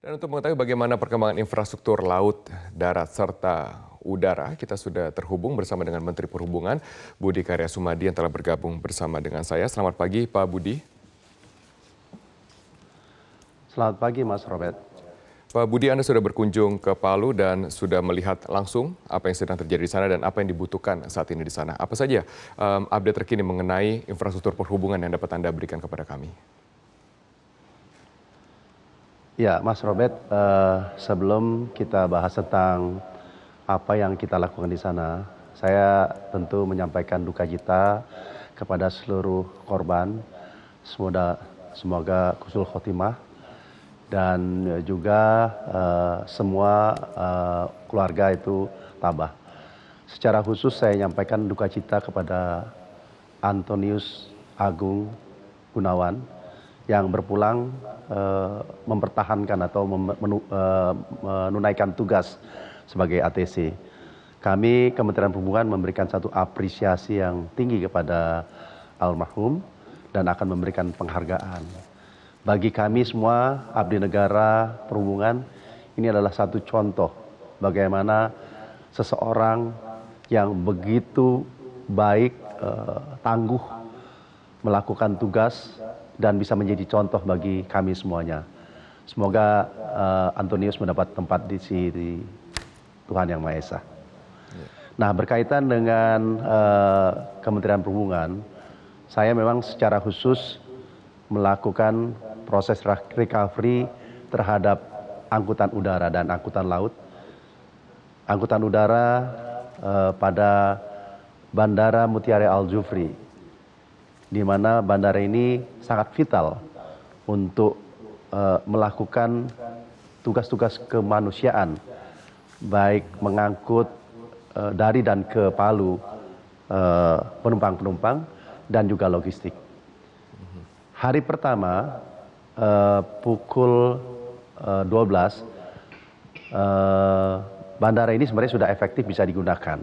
Dan untuk mengetahui bagaimana perkembangan infrastruktur laut, darat, serta udara, kita sudah terhubung bersama dengan Menteri Perhubungan Budi Karya Sumadi yang telah bergabung bersama dengan saya. Selamat pagi Pak Budi. Selamat pagi Mas Robert. Pak Budi, Anda sudah berkunjung ke Palu dan sudah melihat langsung apa yang sedang terjadi di sana dan apa yang dibutuhkan saat ini di sana. Apa saja update terkini mengenai infrastruktur perhubungan yang dapat Anda berikan kepada kami? Ya, Mas Robert, sebelum kita bahas tentang apa yang kita lakukan di sana, saya tentu menyampaikan duka cita kepada seluruh korban. Semoga husnul khotimah dan juga semua keluarga itu tabah. Secara khusus saya menyampaikan duka cita kepada Antonius Agung Gunawan yang berpulang mempertahankan atau menunaikan tugas sebagai ATC. Kami Kementerian Perhubungan memberikan satu apresiasi yang tinggi kepada almarhum dan akan memberikan penghargaan. Bagi kami semua abdi negara perhubungan, ini adalah satu contoh bagaimana seseorang yang begitu baik, tangguh melakukan tugas dan bisa menjadi contoh bagi kami semuanya. Semoga Antonius mendapat tempat di sisi Tuhan Yang Maha Esa. Nah, berkaitan dengan Kementerian Perhubungan, saya memang secara khusus melakukan proses recovery terhadap angkutan udara dan angkutan laut. Angkutan udara pada Bandara Mutiara Al Jufri, di mana bandara ini sangat vital untuk melakukan tugas-tugas kemanusiaan, baik mengangkut dari dan ke Palu penumpang-penumpang dan juga logistik. Hari pertama pukul 12, bandara ini sebenarnya sudah efektif bisa digunakan.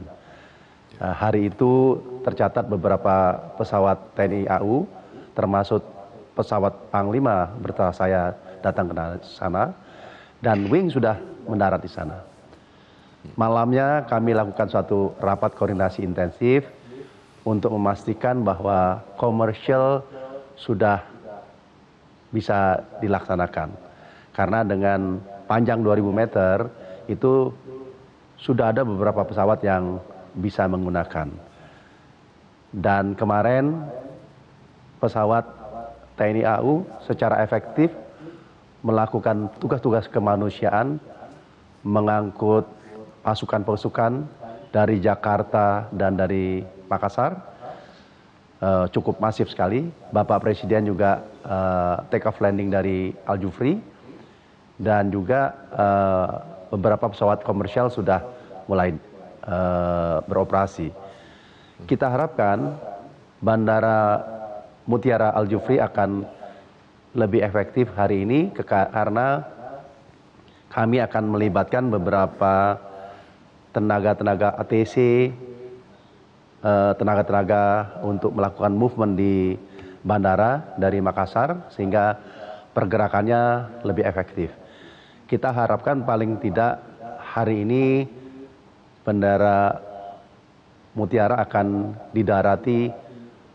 Hari itu tercatat beberapa pesawat TNI AU, termasuk pesawat Panglima beserta saya datang ke sana, dan Wing sudah mendarat di sana. Malamnya kami lakukan suatu rapat koordinasi intensif untuk memastikan bahwa komersial sudah bisa dilaksanakan. Karena dengan panjang 2000 meter itu sudah ada beberapa pesawat yang bisa menggunakan. Dan kemarin pesawat TNI AU secara efektif melakukan tugas-tugas kemanusiaan, mengangkut pasukan-pasukan dari Jakarta dan dari Makassar, cukup masif sekali. Bapak Presiden juga take off landing dari Al Jufri, dan juga beberapa pesawat komersial sudah mulai beroperasi. Kita harapkan Bandara Mutiara Al Jufri akan lebih efektif hari ini karena kami akan melibatkan beberapa tenaga-tenaga ATC, tenaga-tenaga untuk melakukan movement di bandara dari Makassar sehingga pergerakannya lebih efektif. Kita harapkan paling tidak hari ini Bandara Mutiara akan didarati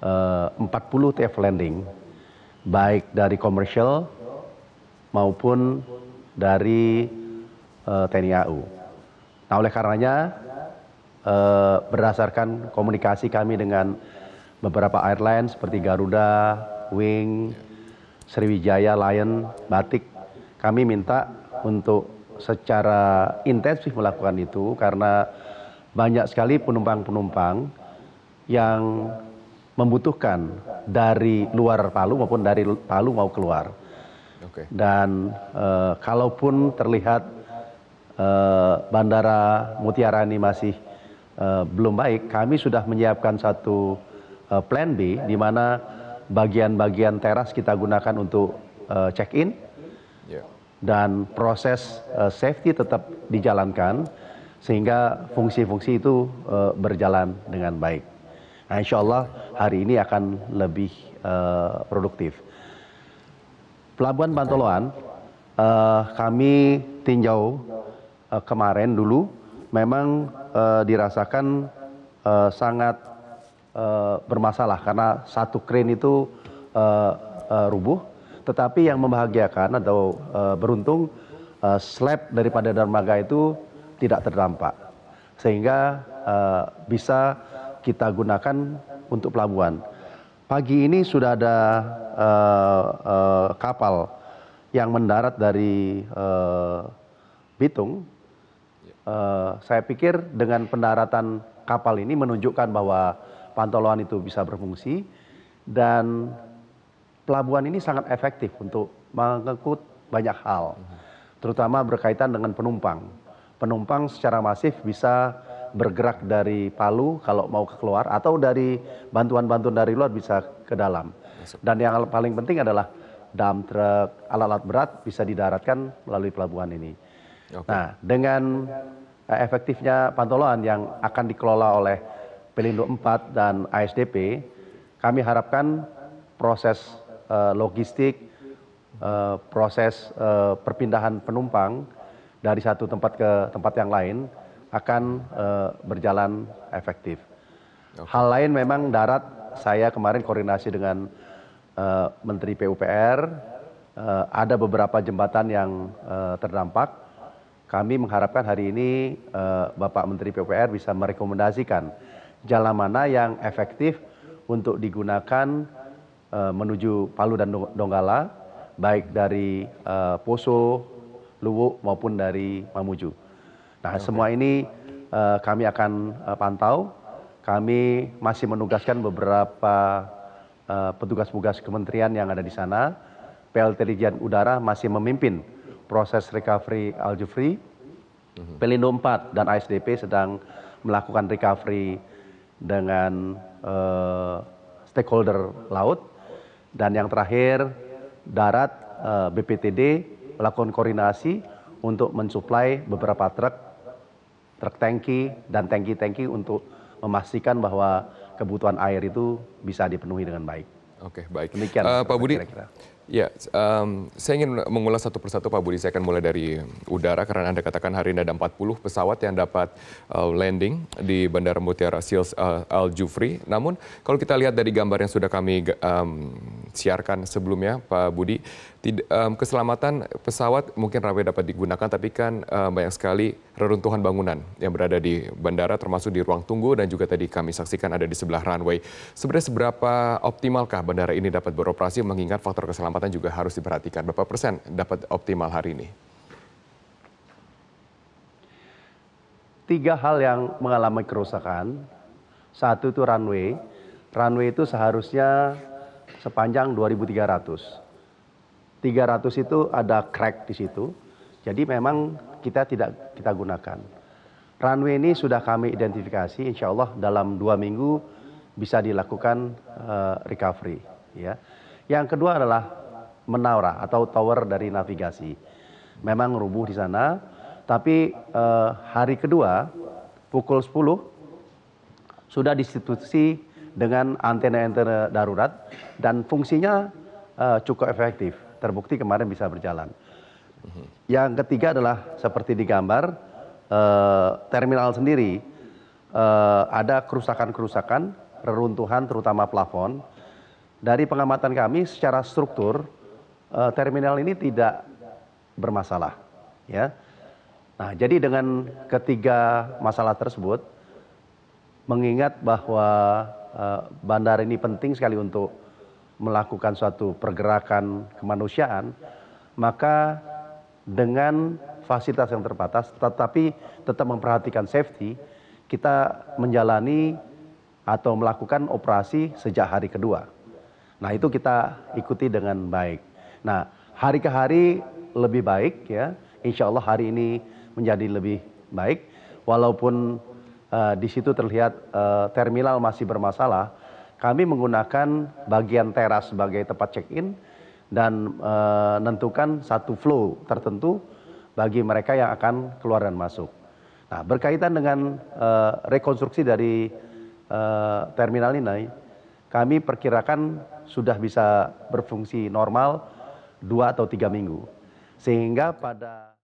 40 TF landing, baik dari komersial maupun dari TNI AU. Nah, oleh karenanya berdasarkan komunikasi kami dengan beberapa airline seperti Garuda, Wing, Sriwijaya, Lion, Batik, kami minta untuk secara intensif melakukan itu karena banyak sekali penumpang-penumpang yang membutuhkan dari luar Palu maupun dari Palu mau keluar. Dan kalaupun terlihat Bandara Mutiara ini masih belum baik, kami sudah menyiapkan satu plan B di mana bagian-bagian teras kita gunakan untuk check-in dan proses safety tetap dijalankan sehingga fungsi-fungsi itu berjalan dengan baik. Nah, insya Allah hari ini akan lebih produktif. Pelabuhan Bantoloan Kami tinjau kemarin dulu, memang dirasakan sangat bermasalah karena satu krain itu rubuh. Tetapi yang membahagiakan atau beruntung, slab daripada dermaga itu tidak terdampak, sehingga bisa kita gunakan untuk pelabuhan. Pagi ini sudah ada kapal yang mendarat dari Bitung. Saya pikir dengan pendaratan kapal ini menunjukkan bahwa pantoloan itu bisa berfungsi dan pelabuhan ini sangat efektif untuk mengangkut banyak hal, terutama berkaitan dengan penumpang. Penumpang secara masif bisa bergerak dari Palu kalau mau keluar, atau dari bantuan-bantuan dari luar bisa ke dalam. Dan yang paling penting adalah dump truck, alat-alat berat bisa didaratkan melalui pelabuhan ini. Nah, dengan efektifnya pantoloan yang akan dikelola oleh Pelindo 4 dan ASDP, kami harapkan proses logistik, proses perpindahan penumpang dari satu tempat ke tempat yang lain akan berjalan efektif. Hal lain memang darat, saya kemarin koordinasi dengan Menteri PUPR, ada beberapa jembatan yang terdampak. Kami mengharapkan hari ini Bapak Menteri PUPR bisa merekomendasikan jalan mana yang efektif untuk digunakan menuju Palu dan Donggala, baik dari Poso, Luwuk maupun dari Mamuju. Nah, semua ini kami akan pantau. Kami masih menugaskan beberapa petugas-petugas kementerian yang ada di sana. PLT Dirjen Udara masih memimpin proses recovery Al-Jufri. Pelindo 4 dan ASDP sedang melakukan recovery dengan stakeholder laut. Dan yang terakhir, darat, BPTD melakukan koordinasi untuk mensuplai beberapa truk tangki dan tangki-tangki untuk memastikan bahwa kebutuhan air itu bisa dipenuhi dengan baik. Oke, baik. Demikian, Pak Budi. kira-kira. Ya, saya ingin mengulas satu persatu Pak Budi. Saya akan mulai dari udara karena Anda katakan hari ini ada 40 pesawat yang dapat landing di Bandara Mutiara Sil Al-Jufri. Namun kalau kita lihat dari gambar yang sudah kami siarkan sebelumnya Pak Budi, keselamatan pesawat mungkin ramai dapat digunakan, tapi kan banyak sekali reruntuhan bangunan yang berada di bandara, termasuk di ruang tunggu dan juga tadi kami saksikan ada di sebelah runway. Sebenarnya seberapa optimalkah bandara ini dapat beroperasi mengingat faktor keselamatan juga harus diperhatikan? Berapa persen dapat optimal hari ini? 3 hal yang mengalami kerusakan. Satu itu runway. Runway itu seharusnya sepanjang 2.300. 300 itu ada crack di situ. Jadi memang tidak kita gunakan. Runway ini sudah kami identifikasi, insya Allah dalam 2 minggu bisa dilakukan recovery. Ya. Yang kedua adalah menara atau tower dari navigasi. Memang rubuh di sana, tapi hari kedua pukul 10 sudah distitusi dengan antena-antena darurat dan fungsinya cukup efektif. Terbukti kemarin bisa berjalan. Yang ketiga adalah seperti di gambar, terminal sendiri ada kerusakan-kerusakan, reruntuhan terutama plafon. Dari pengamatan kami secara struktur, terminal ini tidak bermasalah. Ya. Nah, jadi dengan ketiga masalah tersebut, mengingat bahwa bandara ini penting sekali untuk melakukan suatu pergerakan kemanusiaan, maka dengan fasilitas yang terbatas, tetapi tetap memperhatikan safety, kita menjalani atau melakukan operasi sejak hari kedua. Nah, itu kita ikuti dengan baik. Nah, hari ke hari lebih baik ya. Insya Allah hari ini menjadi lebih baik. Walaupun di situ terlihat terminal masih bermasalah, kami menggunakan bagian teras sebagai tempat check-in dan menentukan satu flow tertentu bagi mereka yang akan keluar dan masuk. Nah, berkaitan dengan rekonstruksi dari terminal ini, kami perkirakan sudah bisa berfungsi normal 2 atau 3 minggu. Sehingga pada